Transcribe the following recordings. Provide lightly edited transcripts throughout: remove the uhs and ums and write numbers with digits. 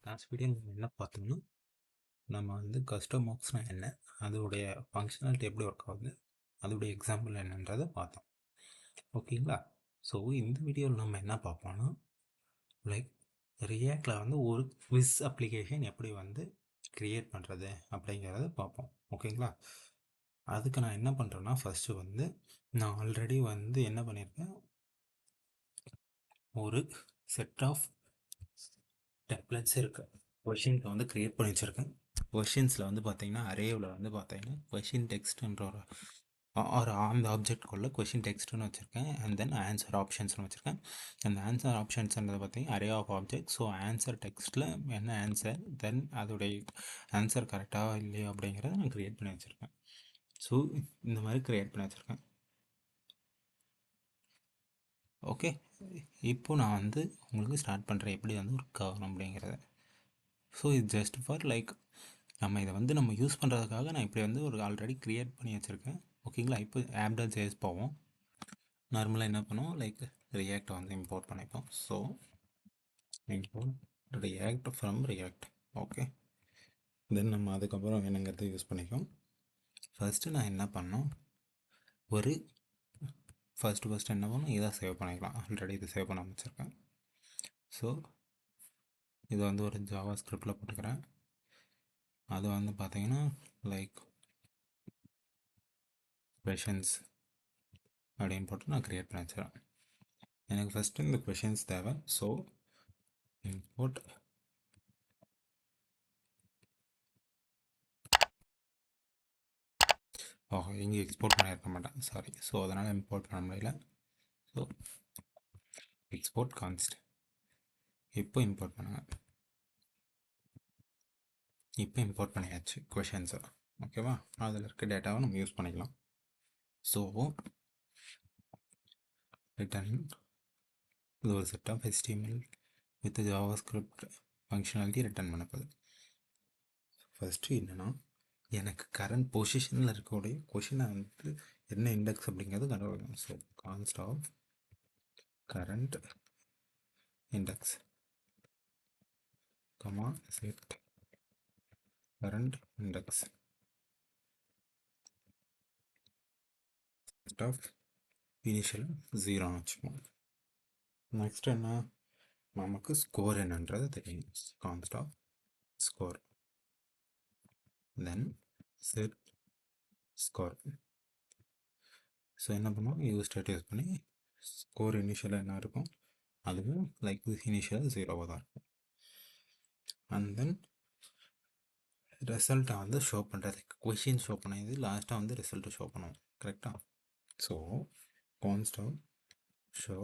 Last video நம்ம என்ன பார்த்தோம்னா, நம்ம வந்து கஸ்டம் பாக்ஸ்னா என்ன, அதோடைய ஃபங்க்ஷனாலிட்டி எப்படி ஒர்க் ஆகுது, அதோடைய எக்ஸாம்பிள் என்னன்றதை பார்த்தோம். ஓகேங்களா? ஸோ இந்த வீடியோவில் நம்ம என்ன பார்ப்போம்னா, லைக் ரியாக்டில் வந்து ஒரு குவிஸ் அப்ளிகேஷன் எப்படி வந்து க்ரியேட் பண்ணுறது அப்படிங்கிறத பார்ப்போம். ஓகேங்களா? அதுக்கு நான் என்ன பண்ணுறேன்னா, ஃபஸ்ட்டு வந்து நான் ஆல்ரெடி வந்து என்ன பண்ணியிருக்கேன், ஒரு செட் ஆஃப் டெம்ப்ளேட்ஸ் இருக்குது. கொஷினுக்கு வந்து க்ரியேட் பண்ணி வச்சுருக்கேன். கொஷின்ஸில் வந்து பார்த்தீங்கன்னா அரேவில் வந்து பார்த்தீங்கன்னா கொஷின் டெக்ஸ்ட்ன்ற ஒரு அந்த ஆப்ஜெக்ட்குள்ளே கொஷின் டெக்ஸ்ட்னு வச்சுருக்கேன். அண்ட் தென் ஆன்சர் ஆப்ஷன்ஸ்னு வச்சுருக்கேன். அந்த ஆன்சர் ஆப்ஷன்ஸ்ன்றது பார்த்தீங்கன்னா array of object. So answer டெக்ஸ்ட்டில் என்ன ஆன்சர், தென் அதோடைய ஆன்சர் கரெக்டாக இல்லையா அப்படிங்கிறத நான் க்ரியேட் பண்ணி வச்சுருக்கேன். ஸோ இந்த மாதிரி க்ரியேட் பண்ணி வச்சுருக்கேன். ஓகே, இப்போது நான் வந்து உங்களுக்கு ஸ்டார்ட் பண்ணுறேன் எப்படி வந்து ஒர்க் ஆகணும் அப்படிங்கிறத. ஸோ இது ஜஸ்ட் ஃபார் லைக் நம்ம இதை வந்து நம்ம யூஸ் பண்ணுறதுக்காக நான் இப்படி வந்து ஒரு ஆல்ரெடி க்ரியேட் பண்ணி வச்சுருக்கேன். ஓகேங்களா? இப்போ app.js போவோம். நார்மலாக என்ன பண்ணுவோம், லைக் ரியாக்ட் வந்து இம்போர்ட் பண்ணிப்போம். So import React from React. Okay, then நம்ம அதுக்கப்புறம் வேணுங்கிறத யூஸ் பண்ணிக்கோம். ஃபஸ்ட்டு நான் என்ன பண்ணோம், ஒரு ஃபஸ்ட்டு என்ன பண்ணணும், இதை சேவ் பண்ணிக்கலாம். ஆல்ரெடி இதை சேவ் பண்ண வச்சுருக்கேன். ஸோ இதை வந்து ஒரு ஜாவா ஸ்கிரிப்டில் போட்டுக்கிறேன். அது வந்து பார்த்தீங்கன்னா லைக் கொஷின்ஸ் அப்படின்னு போட்டு நான் க்ரியேட் பண்ணி வச்சுறேன். எனக்கு ஃபஸ்ட்டு இந்த கொஷின்ஸ் தேவை. ஸோ இம்போர்ட் இங்கே எக்ஸ்போர்ட் பண்ணியிருக்க மாட்டேன், சாரி. ஸோ அதனால் இம்போர்ட் பண்ண முடியல. So export கான்ஸ்ட். இப்போ இம்போர்ட் பண்ணுங்கள். இப்போ இம்போர்ட் பண்ணியாச்சு கொஷின்ஸை. ஓகேவா? அதில் இருக்க டேட்டாவை நம்ம யூஸ் பண்ணிக்கலாம். ஸோ ரிட்டன் இது ஒரு set of HTML with JavaScript functionality return பண்ணப்படுது. ஃபஸ்ட்டு என்னென்னா, எனக்கு கரண்ட் பொசிஷனில் இருக்கக்கூடிய கொஷினை வந்து என்ன இண்டெக்ஸ் அப்படிங்கிறது கண்டுபிடிக்கணும். So const of current index comma set current index set of initial 0 வச்சுக்கோம். நெக்ஸ்ட் என்ன, நமக்கு ஸ்கோர் என்னன்றது தெரியும். Const of score, then set score. So என்ன பண்ணுவோம், யூஸ் ஸ்டேட் யூஸ் பண்ணி ஸ்கோர் இனிஷியலாக என்ன இருக்கும், அதுவும் லைக் இனிஷியலாக 0வாக தான் இருக்கும். அண்ட் தென் ரிசல்ட்டை வந்து ஷோ பண்ணுறதுக்கு கொஷின் ஷோ பண்ணது லாஸ்ட்டாக வந்து ரிசல்ட்டை ஷோ பண்ணுவோம். கரெக்டாக? So const of show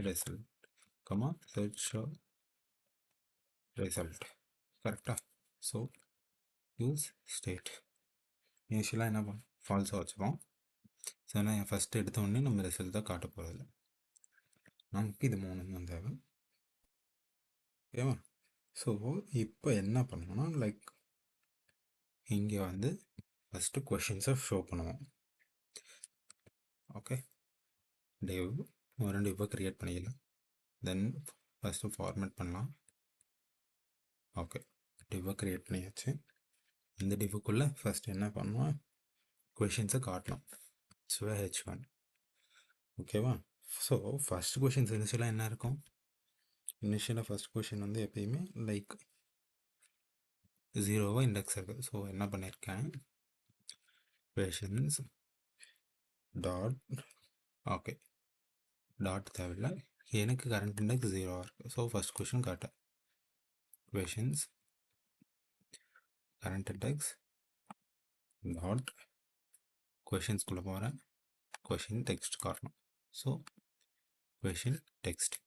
result comma set show result. கரெக்டாக? ஸோ யூஸ் ஸ்டேட் இனிஷியலாக என்ன பண்ணும், ஃபால்ஸாக வச்சுப்போம். ஸோ நான் ஃபஸ்ட்டு எடுத்தோடனே நம்ம ரிசல்ட் தான் காட்ட போகிறதில்ல, நமக்கு இது 3 தான் தேவை. ஓகேவா? ஸோ இப்போ என்ன பண்ணணும்னா, லைக் இங்கே வந்து ஃபஸ்ட்டு கொஷின்ஸை ஷோ பண்ணுவோம். ஓகே, டிவ் ஒரு டிவ்வை க்ரியேட் பண்ணிக்கலாம். தென் ஃபஸ்ட்டு ஃபார்மேட் பண்ணலாம். ஓகே, டிவ்வை க்ரியேட் பண்ணியாச்சு. இந்த டிவ்வுக்குள்ளே ஃபஸ்ட் என்ன பண்ணுவோம், கொஷின்ஸை காட்டணும். So H1. ஓகேவா? ஸோ ஃபஸ்ட் கொஷின்ஸ் இனிஷியலாக என்ன இருக்கும், இனிஷியலாக ஃபஸ்ட் கொஷின் வந்து எப்பயுமே லைக் 0வா இண்டெக்ஸ் இருக்குது. ஸோ என்ன பண்ணியிருக்கேன், கொஷின்ஸ் டாட், ஓகே டாட் தேவையில்லை, எனக்கு கரண்ட் இண்டெக்ஸ் 0 இருக்குது. ஸோ ஃபஸ்ட் கொஷின் காட்ட கொஷின்ஸ் கரண்ட் இண்டெக்ஸ் டாட் கொஷின்ஸ்குள்ளே போகிறேன், கொஷின் டெக்ஸ்ட் காட்டணும். So question text.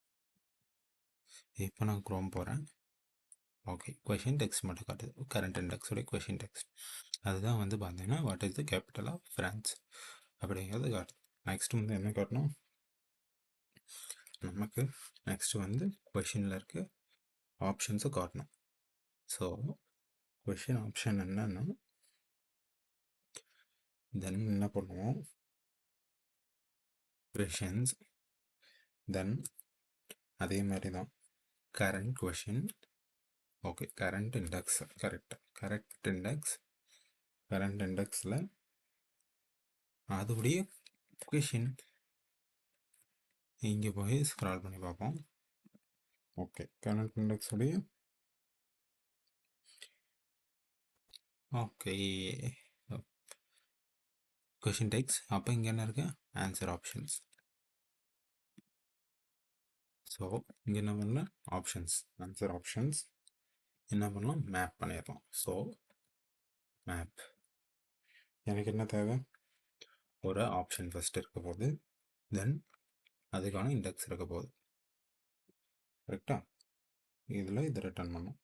இப்போ நான் க்ரோம் போகிறேன். ஓகே, கொஷின் டெக்ஸ்ட் மட்டும் காட்டுது, கரண்ட் இண்டெக்ஸோடைய கொஷின் டெக்ஸ்ட். அதுதான் வந்து பார்த்தீங்கன்னா what is the capital of France அப்படிங்கிறது காட்டுது. நெக்ஸ்ட் வந்து என்ன காட்டணும், நமக்கு நெக்ஸ்ட் வந்து கொஷினில் இருக்க ஆப்ஷன்ஸை காட்டணும். ஸோ கொஷின் ஆப்ஷன் என்னன்னா, தென் என்ன பண்ணுவோம், கொஷின்ஸ் தென் அதே மாதிரி தான் current question okay, current index correct. Current இண்டெக்ஸில் அதோடைய கொஷின் இங்கே போய் ஸ்க்ரால் பண்ணி பார்ப்போம். ஓகே, கரண்ட் இண்டெக்ஸ் உடைய ஓகே கொஷின் டெக்ஸ்ட். அப்போ இங்கே என்ன இருக்கு? Answer options. ஸோ இங்கே என்ன பண்ணலாம்? Options, answer options. என்ன பண்ணலாம்? மேப் பண்ணிடலாம். ஸோ மேப் எனக்கு என்ன தேவை? ஒரு ஆப்ஷன் ஃபஸ்ட் இருக்க போகுது, தென் அதுக்கான இண்டெக்ஸ் இருக்க போகுது. கரெக்டாக? இதில் இதை ரிட்டர்ன் பண்ணோம்.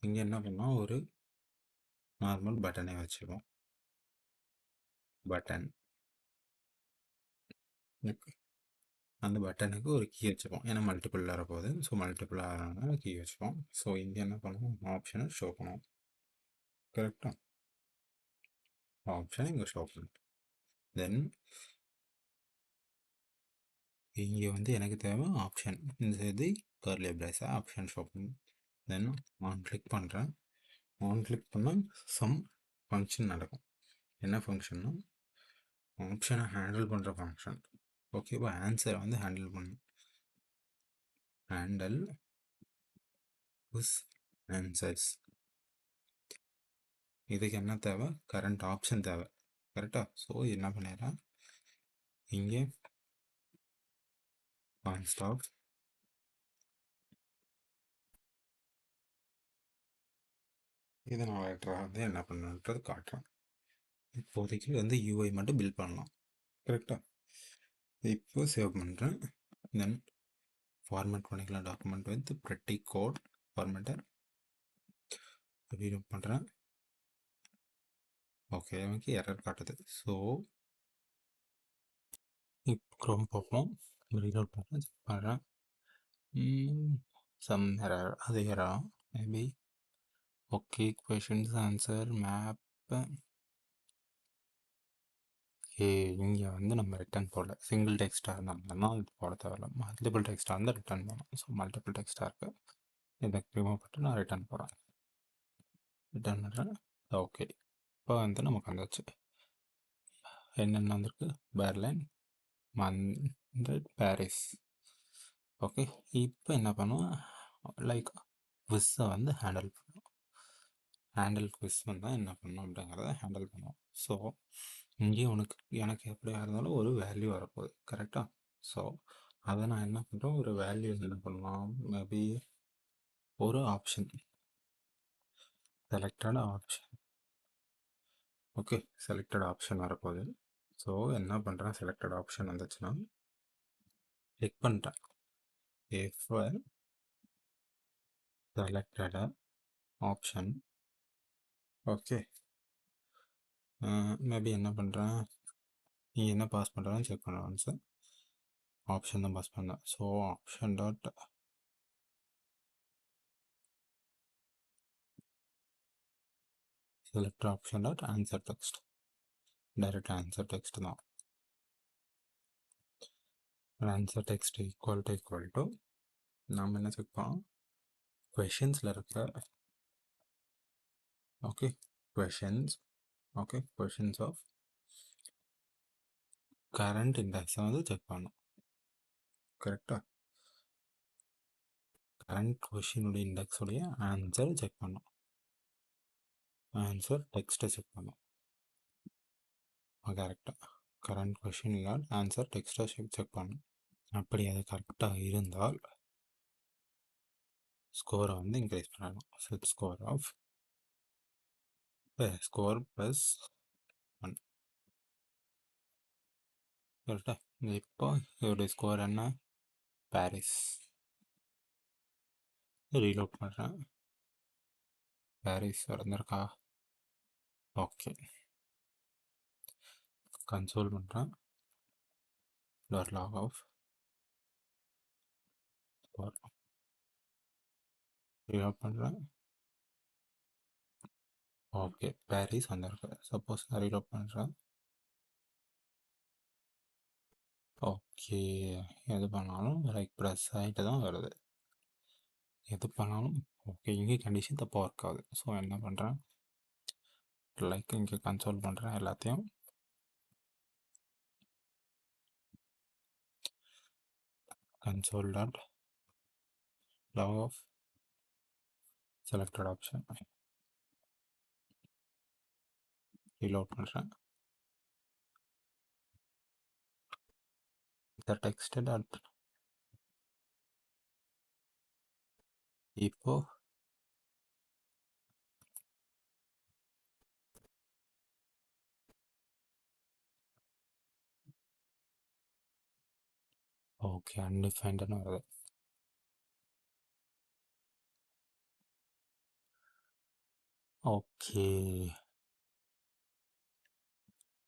இங்கே என்ன பண்ணோம்? ஒரு நார்மல் பட்டனே வச்சுருவோம். பட்டன், அந்த பட்டனுக்கு ஒரு கீ வச்சுப்போம். ஏன்னா மல்டிபிள் வரப்போகுது. ஸோ மல்டிபிள் ஆகிறனால கீ வச்சுப்போம். ஸோ இங்கே என்ன பண்ணுவோம்? ஆப்ஷனை ஷோ பண்ணுவோம். கரெக்டாக? ஆப்ஷனை இங்கே ஷோ பண்ணுவோம். தென் இங்கே வந்து எனக்கு தேவை ஆப்ஷன். இந்த இது கர்லி பிரேஸை ஆப்ஷன் ஷோ பண்ணும். தென் ஆன் கிளிக் பண்ணுறேன். ஆன் கிளிக் பண்ணால் சம் ஃபங்க்ஷன் நடக்கும். என்ன ஃபங்க்ஷன்னா ஆப்ஷனை ஹேண்டில் பண்ணுற ஃபங்க்ஷன். ஓகேவா? ஆன்சரை வந்து ஹேண்டில் பண்ணும். Handle push answers. இதுக்கு என்ன தேவை? கரண்ட் ஆப்ஷன் தேவை. கரெக்டாக? ஸோ என்ன பண்ணிடுறேன், இங்கே கான்ஸ்ட் ஆஃப் இதை நான் லெட்டராக வந்து என்ன பண்ணுன்றது காட்டுறேன். இப்போதைக்கு வந்து யூஐ மட்டும் பில்ட் பண்ணலாம். கரெக்டாக? இப்போ சேவ் பண்ணுறேன். தென் ஃபார்மேட் பண்ணிக்கலாம். Document with pretty code formatter reload பண்ணுறேன். ஓகே, எனக்கு எரர் காட்டுது. ஸோ இப்போ க்ரோம் பார்ப்போம். ரீலோட் பண்ணுறேன், செக் பண்ணுறேன். சம் எரர், அது error maybe. Okay, questions answer map. இங்கே வந்து நம்ம ரிட்டர்ன் போடல. சிங்கிள் டெக்ஸ்ட்டாக இருந்தாங்கன்னா அது போட தேவையில்ல. மல்டிபிள் டெக்ஸ்ட்டாக இருந்தால் ரிட்டர்ன் பண்ணணும். ஸோ மல்டிபிள் டெக்ஸ்ட்டாக இருக்குது, இதை ரிமூவ் பண்ணிட்டு நான் ரிட்டர்ன் போகிறேன். ரிட்டர்ன் பண்ணுறேன். ஓகே, இப்போ வந்து நமக்கு வந்துச்சு. என்னென்ன வந்திருக்கு? Berlin, மன்ட்ரிட், Paris. ஓகே, இப்போ என்ன பண்ணுவோம்? லைக் குவிஸை வந்து ஹேண்டில் பண்ணுவோம். ஹேண்டில் குவிஸ் வந்தால் என்ன பண்ணணும் அப்படிங்கிறத ஹேண்டில் பண்ணுவோம். ஸோ இங்கேயும் எனக்கு எப்படியா இருந்தாலும் ஒரு வேல்யூ வரப்போகுது. கரெக்டாக? ஸோ அதை நான் என்ன பண்ணுறேன்? ஒரு வேல்யூ என்ன பண்ணலாம்? மேபி ஒரு option, selected option. Okay, selected option வரப்போகுது. ஸோ என்ன பண்ணுறேன்? செலக்டட் ஆப்ஷன் வந்துச்சுன்னா கிளிக் பண்ணிட்டேன். if selected option. Okay, maybe என்ன பண்ணுறேன், நீ என்ன பாஸ் பண்ணுறான்னு செக் பண்ணுவேன் சார். ஆப்ஷன் தான் பாஸ் பண்ணேன். So option dot select option dot answer text. Direct answer text தான். ஆன்சர் டெக்ஸ்ட் ஈக்குவல் டு நாம் என்ன செக் பண்ணோம்? கொஷின்ஸில் இருக்க okay questions. Okay, questions of current இண்டெக்ஸை வந்து செக் பண்ணோம். கரெக்டாக? கரண்ட் கொஷினுடைய இண்டெக்ஸுடைய ஆன்சரை செக் பண்ணோம். ஆன்சர் டெக்ஸ்ட்டை செக் பண்ணோம். கரெக்டாக கரண்ட் கொஷின் இல்லால் ஆன்சர் டெக்ஸ்ட்டை செக் பண்ணோம். அப்படி அது கரெக்டாக இருந்தால் ஸ்கோரை வந்து இன்க்ரீஸ் பண்ணணும். Set score of score plus 1. கரெக்டாக? இப்போ இதோடைய ஸ்கோர் என்ன? பாரிஸ். ரீலோட் பண்ணுறேன். பாரிஸ் வந்திருக்கா? ஓகே, கன்சோல் பண்ணுறேன். Log of score. ரீலோட் பண்ணுறேன். ஓகே, பாரிஸ் வந்திருக்கு. சப்போஸ் நான் ரீலோட் பண்ணுறேன். ஓகே, எது பண்ணாலும் லைக் ப்ரெஸ் ஆகிட்டு தான் வருது. எது பண்ணாலும் ஓகே, இங்கே கண்டிஷன் தப்பாக ஒர்க் ஆகுது. ஸோ என்ன பண்ணுறேன், லைக் இங்கே கன்சோல் பண்ணுறேன் எல்லாத்தையும். Console dot log of selected option reload பண்ணுறேன். இந்த டெக்ஸ்ட் டாட் இப்போ ஓகே அன்டிஃபைன்டுன்னு வருது. ஓகே,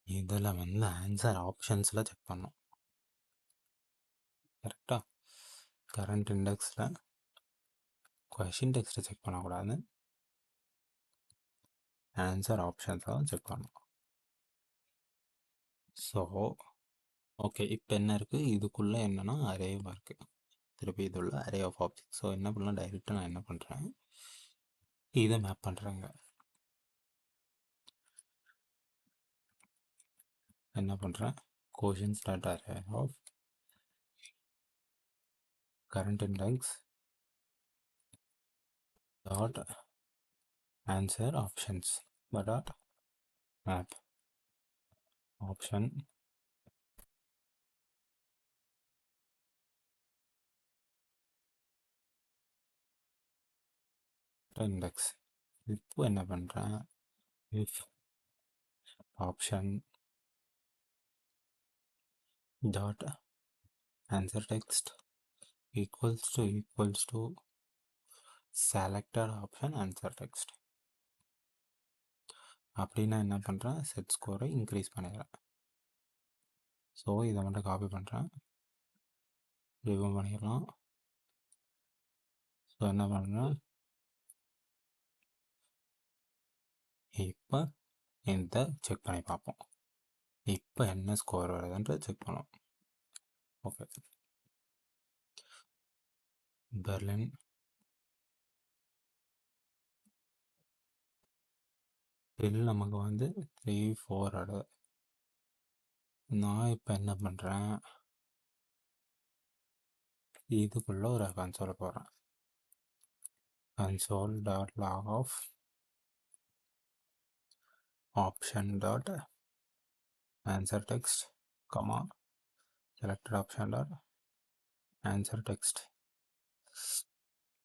இதில் வந்து ஆன்சர் ஆப்ஷன்ஸில் செக் பண்ணோம். கரெக்டாக கரண்ட் இண்டெக்ஸில் கொஷின் டெக்ஸ்ட்டை செக் பண்ணக்கூடாது, ஆன்சர் ஆப்ஷன்ஸை தான் செக் பண்ணணும். ஸோ ஓகே, இப்போ என்ன இருக்குது, இதுக்குள்ளே என்னென்னா அரேவாக இருக்குது. திருப்பி இது உள்ள அரே ஆஃப் ஆப்ஜெக்ட். ஸோ என்ன பண்ணலாம், டைரெக்டாக நான் என்ன பண்ணுறேன், இதை மேப் பண்ணுறேங்க. என்ன பண்ணுறேன், questions dot array of current index dot answer options dot map option index. இப்போ என்ன பண்ணுறேன், if option dot answer text equals to selected option answer text அப்படின்னா என்ன பண்ணுறேன், செட் ஸ்கோரை இன்க்ரீஸ் பண்ணிடுறேன். ஸோ இதை மட்டும் காப்பி பண்ணுறேன், ரிமூவ் பண்ணிடலாம். ஸோ என்ன பண்ணுறேன், இப்போ இந்த செக் பண்ணி பார்ப்போம், இப்போ என்ன ஸ்கோர் வருதுன்ட்டு செக் பண்ணுவோம். ஓகே, பெர்லின் இதில் நமக்கு வந்து 3 4 ஆடு. நான் இப்போ என்ன பண்ணுறேன், இதுக்குள்ளே ஒரு கன்சோலை போடுறேன். Console dot log of option dot answer text comma selected option dot answer text.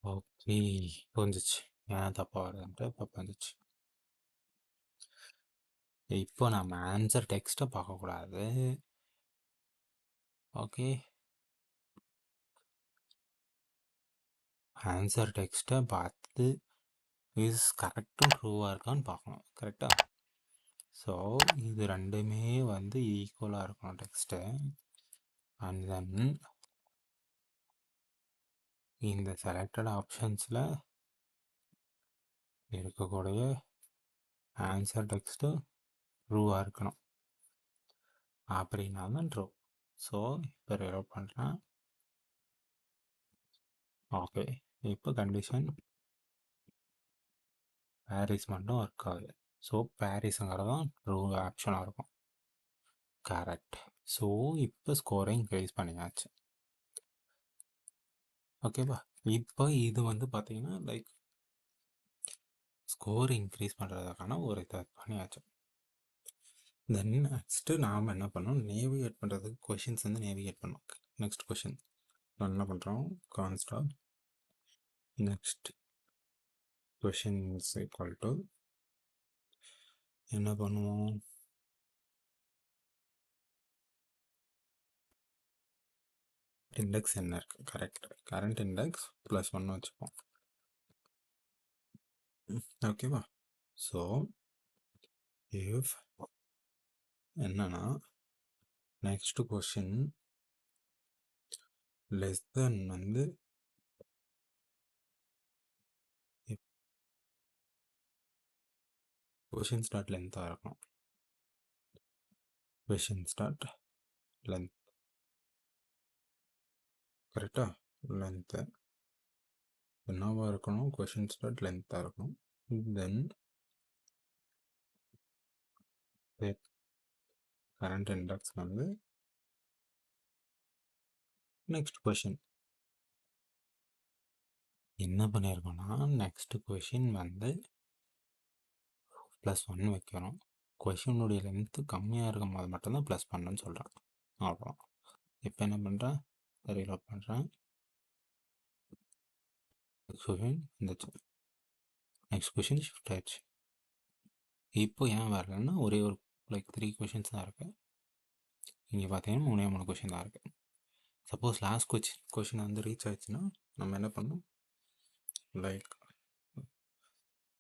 Okay புரிஞ்சிச்சு, ஏன் தப்பாக வருதுன்ட்டு இப்போ புரிஞ்சிச்சு. இப்போ நம்ம ஆன்சர் டெக்ஸ்ட்டை பார்க்கக்கூடாது. ஓகே, ஆன்சர் டெக்ஸ்ட்டை பார்த்து இஸ் கரெக்டும் ட்ரூவாக இருக்கான்னு பார்க்கணும். கரெக்டாக, ஸோ இது ரெண்டுமே வந்து ஈக்குவலாக இருக்கணும் டெக்ஸ்ட்டு. அண்ட் தென் இந்த செலக்டட் ஆப்ஷன்ஸில் இருக்கக்கூடிய ஆன்சர் டெக்ஸ்ட்டு ட்ரூவாக இருக்கணும், அப்படின்னா தான் ட்ரூ. ஸோ இப்போ ரீலோட் பண்ணுறேன். ஓகே, இப்போ கண்டிஷன் பாரிஸ் மட்டும் ஒர்க் ஆகுது. ஸோ பாரிஸுங்கிறது தான் ட்ரூ ஆப்ஷனாக இருக்கும். கரெக்ட். ஸோ இப்போ ஸ்கோரை இன்க்ரீஸ் பண்ணியாச்சு. ஓகேவா, இப்போ இது வந்து பார்த்தீங்கன்னா லைக் ஸ்கோர் இன்க்ரீஸ் பண்ணுறதுக்கான ஒரு இதை பண்ணியாச்சு. தென் நெக்ஸ்ட்டு நாம் என்ன பண்ணோம், நேவிகேட் பண்ணுறதுக்கு கொஷின்ஸ் வந்து நேவிகேட் பண்ணோம். நெக்ஸ்ட் கொஷின் என்ன பண்ணுறோம், கான்ஸ்டா next question is equal to என்ன பண்ணுவோம், இண்டெக்ஸ் என்ன இருக்குது, கரெக்ட் கரண்ட் இண்டெக்ஸ் +1 வச்சுப்போம். ஓகேவா, ஸோ இஃப் என்னன்னா நெக்ஸ்ட் கொஷின் லெஸ் தென் வந்து கொஷின் ஸ்டார்ட் லென்த்தாக இருக்கும். கொஷின் ஸ்டார்ட் லென்த் கரெக்டாக லென்த்து என்னவாக இருக்கணும், கொஷின் ஸ்டார்ட் லென்த்தாக இருக்கணும். தென் கரண்ட் இண்டெக்ஸ் வந்து நெக்ஸ்ட் கொஷின் என்ன பண்ணியிருக்கோன்னா, நெக்ஸ்ட் கொஷின் வந்து +1 வைக்கிறோம். கொஷினுடைய லென்த்து கம்மியாக இருக்கும் போது மட்டும்தான் ப்ளஸ் பண்ணுன்னு சொல்கிறேன். அவ்வளோ. இப்போ என்ன பண்ணுறேன், ரீலோட் பண்ணுறேன். கொஷின் வந்துச்சு. நெக்ஸ்ட் கொஷின் ஷிஃப்ட் ஆயிடுச்சு. இப்போ ஏன் வரலன்னா ஒரே ஒரு 3 கொஷின்ஸ் தான் இருக்குது. இங்கே பார்த்தீங்கன்னா 3 கொஷின் தான் இருக்குது. சப்போஸ் லாஸ்ட் கொஷின் வந்து ரீச் ஆயிடுச்சுன்னா நம்ம என்ன பண்ணணும்,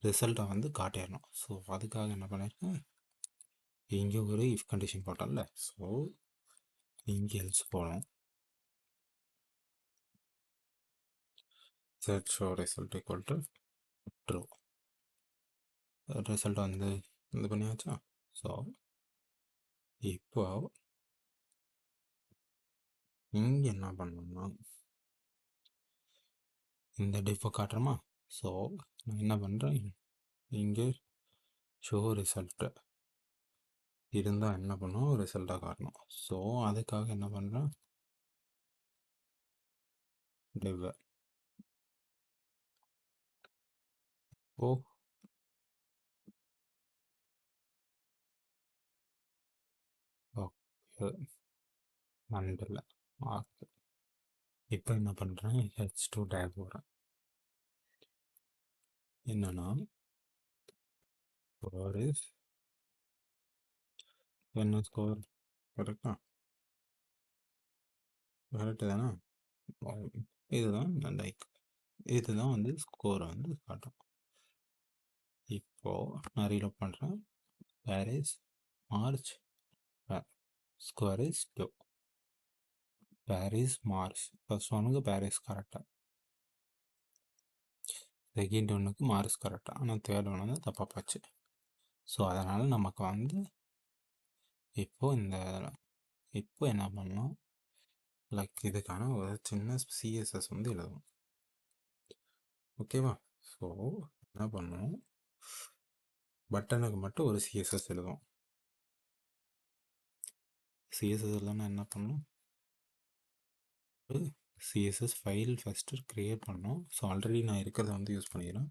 ரிசல்ட்டை வந்து காட்டிடணும். ஸோ அதுக்காக என்ன பண்ணியிருக்கேன், இங்கே ஒரு இஃப் கண்டிஷன் போட்டோம்ல, ஸோ இங்கே எல்ஸ் போகணும். Set show result equal to true. Result வந்து இது பண்ணியாச்சா. ஸோ இப்போ இங்கே என்ன பண்ணணும்னா இந்த டிஃபை காட்டுறோமா. ஸோ நான் என்ன பண்ணுறேன், இங்கே ஷோ ரிசல்ட்டு இருந்தால் என்ன பண்ணும், ரிசல்ட்டாக காட்டணும். ஸோ அதுக்காக என்ன பண்ணுறேன், டிவ் ஓ ஓகே மண்டல ஓகே. இப்போ என்ன பண்ணுறேன், H2 டேக் போகிறேன். என்னன்னா ஸ்கோர் இஸ் என்ன ஸ்கோர் கரெக்டா, கரெக்டு தானே. இதுதான் லைக் இதுதான் வந்து ஸ்கோரை வந்து காட்டும். இப்போது நான் ரீலோட் பண்ணுறேன். Paris March square is 2. Paris March first ஒன்றுக்கு பாரிஸ் கரெக்டாக, செகண்ட் ஒன்றுக்கு மார்ச் கரெக்டாக, ஆனால் தேர்ட் ஒன்று வந்து தப்பாக போச்சு. ஸோ அதனால் நமக்கு வந்து இப்போ என்ன பண்ணோம், இதுக்கான ஒரு சின்ன சிஎஸ்எஸ் வந்து எழுதுவோம். ஓகேவா. ஸோ என்ன பண்ணுவோம், பட்டனுக்கு மட்டும் ஒரு சிஎஸ்எஸ் எழுதுவோம். சிஎஸ்எஸ் இல்லைன்னா என்ன பண்ணணும், ஒரு சிஎஸ்எஸ் ஃபைல் ஃபஸ்ட்டு க்ரியேட் பண்ணோம். ஸோ ஆல்ரெடி நான் இருக்கிறத வந்து யூஸ் பண்ணிக்கிறேன்.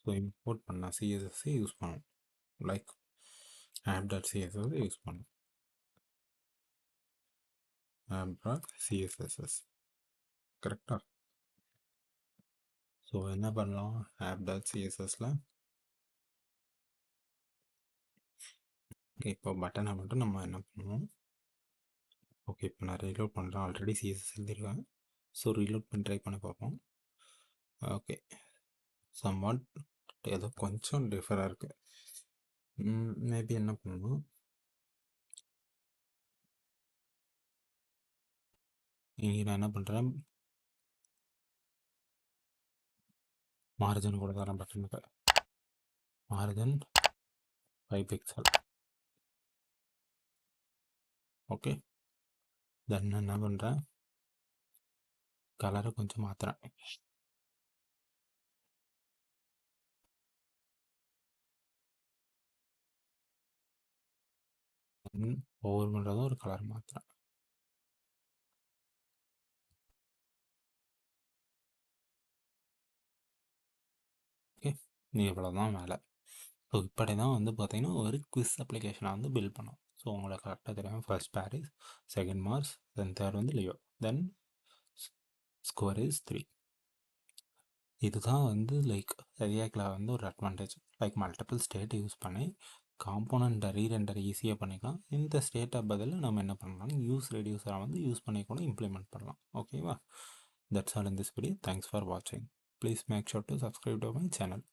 ஸோ இம்போர்ட் பண்ண சிஎஸ்எஸ்ஸை யூஸ் பண்ணணும். app.css யூஸ் பண்ணணும். app.css கரெக்டாக. ஸோ என்ன பண்ணலாம், app.cssல இப்போ பட்டனை மட்டும் நம்ம என்ன பண்ணுவோம். ஓகே, இப்போ நான் ரீலோட் பண்ணுறேன். ஆல்ரெடி சிஎஸ்எஸ் எழுதிருக்கேன். ஸோ ரீலோட் பண்ணி ட்ரை பண்ணி பார்ப்போம். ஓகே, சம்வாட் ஏதோ கொஞ்சம் டிஃபராக இருக்குது. மேபி என்ன பண்ணணும், இங்கே நான் என்ன பண்ணுறேன், மார்ஜின் கூட தரேன். பட்டனுக்கு மார்ஜின் 5 பிக்சல். ஓகே, தென் என்ன பண்ணுறேன், கலரை கொஞ்சம் மாற்றுறேன். ஒவ்வொரு பண்ணுறதும் ஒரு கலர் மாற்றுறேன். ஓகே, இவ்வளோதான் வேலை. ஸோ இப்படி தான் வந்து பார்த்திங்கன்னா ஒரு குவிஸ் அப்ளிகேஷனை வந்து பில்ட் பண்ணோம். ஸோ உங்களுக்கு கரெக்டாக தெரியும், first Paris, second Mars, then third வந்து லியோ, தென் ஸ்கோர் இஸ் 3. இதுதான் வந்து ரியாக்டில் வந்து ஒரு அட்வான்டேஜ். மல்டிபிள் ஸ்டேட் யூஸ் பண்ணி காம்போனண்ட்டை ரீரெண்டர் ஈஸியாக பண்ணிக்கலாம். இந்த ஸ்டேட்டை பதில் நம்ம என்ன பண்ணலாம், யூஸ் ரெடியூசரை வந்து யூஸ் பண்ணி கூட இம்ப்ளிமெண்ட் பண்ணலாம். ஓகேவா. That's all in this video. Thanks for வாட்சிங். Please make sure to subscribe to my channel.